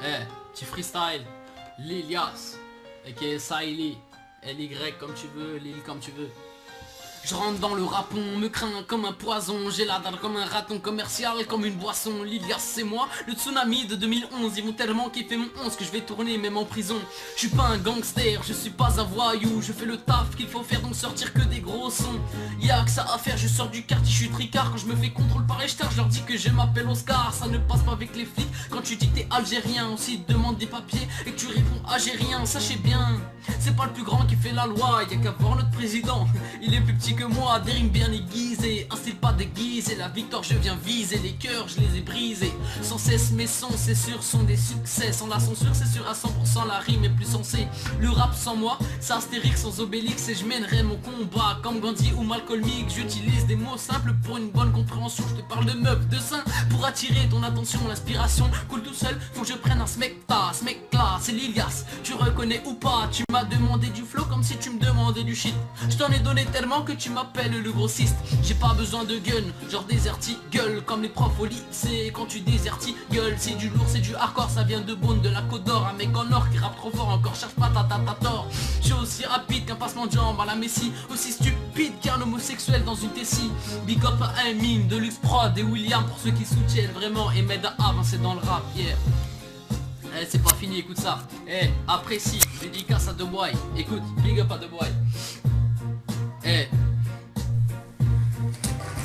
Petit freestyle, Lilias, aka Saïli, LY comme tu veux, Lil comme tu veux. Je rentre dans le rap, on me craint comme un poison. J'ai la dalle comme un raton commercial, comme une boisson. Lilias c'est moi, le tsunami de 2011. Ils vont tellement kiffer mon 11 que je vais tourner même en prison. Je suis pas un gangster, je suis pas un voyou. Je fais le taf qu'il faut faire, donc sortir que des gros sons. Y'a que ça à faire, je sors du quartier, je suis tricard. Quand je me fais contrôle par les stars, je leur dis que je m'appelle Oscar. Ça ne passe pas avec les flics, quand tu dis que t'es algérien. Aussi te demande des papiers et que tu réponds algérien. Sachez bien, c'est pas le plus grand qui fait la loi. Y'a qu'à voir notre président, il est plus petit que moi, des rimes bien aiguisées, un style pas déguisé. La victoire je viens viser, les cœurs je les ai brisés. Sans cesse mes sons c'est sûr sont des succès. Sans la censure c'est sûr à 100% la rime est plus sensée. Le rap sans moi c'est Astérix sans Obélix. Et je mènerai mon combat comme Gandhi ou Malcolm X. J'utilise des mots simples pour une bonne compréhension. Je te parle de meufs, de seins pour attirer ton attention. L'inspiration coule tout seul, faut que je prenne un smecta. Ce mec là c'est Lilias, tu reconnais ou pas? Tu m'as demandé du flow comme si tu me demandais du shit. Je t'en ai donné tellement que tu m'appelles le grossiste. J'ai pas besoin de gun, genre déserti gueule comme les profs au lycée. Quand tu déserti gueule, c'est du lourd, c'est du hardcore. Ça vient de Beaune, de la Côte d'Or. Un mec en or qui rappe trop fort, encore cherche pas ta tort. Je suis aussi rapide qu'un passement de jambes à la Messi, aussi stupide qu'un homosexuel dans une tessie. Big up à Eminem, de Lux Prod et William pour ceux qui soutiennent vraiment et m'aident à avancer dans le rap, yeah. Eh, c'est pas fini, écoute ça. Eh, apprécie, dédicace à The Boy. Écoute, big up à The Boy. Eh,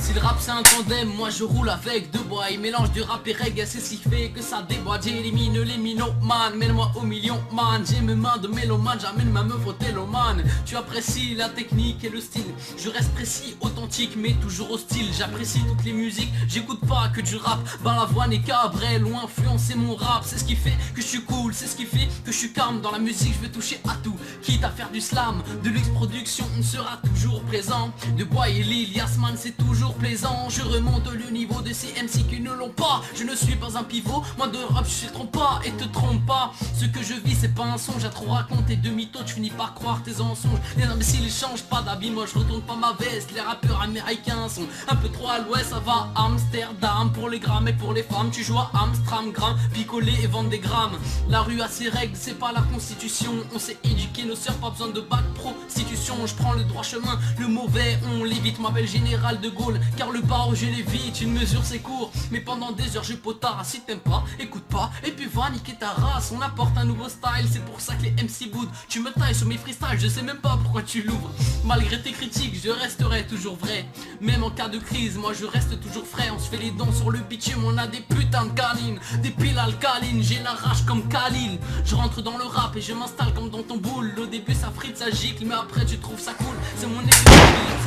si le rap c'est un tandem, moi je roule avec deux bois. Il mélange du rap et reggae, c'est ce qui fait que ça déboîte. J'élimine les minoman, mène-moi au million man. J'ai mes mains de mélomane, j'amène ma meuf au télomane. Tu apprécies la technique et le style. Je reste précis, authentique mais toujours hostile. J'apprécie toutes les musiques, j'écoute pas que du rap. Balavoine et Cabrel ont influencé mon rap. C'est ce qui fait que je suis cool, c'est ce qui fait que je suis calme. Dans la musique je vais toucher à tout, quitte à faire du slam. De luxe production, on sera toujours présent. De Bois et Lilias man c'est toujours plaisant. Je remonte le niveau de ces MC qui ne l'ont pas. Je ne suis pas un pivot, moi de rap je suis trompe pas. Et te trompe pas, ce que je vis c'est pas un songe. À trop raconter de mythos, tu finis par croire tes mensonges. Les imbéciles ils changent pas d'habit, moi je retourne pas ma veste. Les rappeurs américains sont un peu trop à l'ouest. Ça va Amsterdam pour les grammes et pour les femmes. Tu joues à Amstramgram, picoler et vendre des grammes. La rue a ses règles, c'est pas la constitution. On s'est éduqué nos sœurs, pas besoin de bac prostitution. Je prends le droit chemin, le mauvais on l'évite. M'appelle général de Gaulle car le barreau je l'évite. Une mesure c'est court, mais pendant des heures je potard. Si t'aimes pas, écoute pas, et puis va niquer ta race. On apporte un nouveau style, c'est pour ça que les MC boudent. Tu me tailles sur mes freestyles, je sais même pas pourquoi tu l'ouvres. Malgré tes critiques, je resterai toujours vrai. Même en cas de crise, moi je reste toujours frais. On se fait les dents sur le bitume, on a des putains de canines, des piles alcalines. J'ai la rage comme Khalil. Je rentre dans le rap et je m'installe comme dans ton boule. Au début ça frite, ça gicle, mais après tu trouves ça cool. C'est mon effet,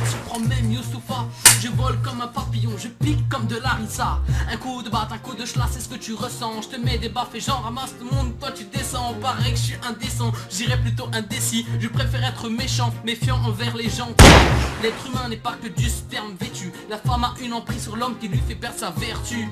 ça surprend même Youssoufa. Je vole comme un papillon, je pique comme de l'harissa. Un coup de batte, un coup de chlasse, c'est ce que tu ressens. Je te mets des baffes et j'en ramasse tout le monde, toi tu descends. Paraît que je suis indécent, j'irais plutôt indécis. Je préfère être méchant, méfiant envers les gens. L'être humain n'est pas que du sperme vêtu. La femme a une emprise sur l'homme qui lui fait perdre sa vertu.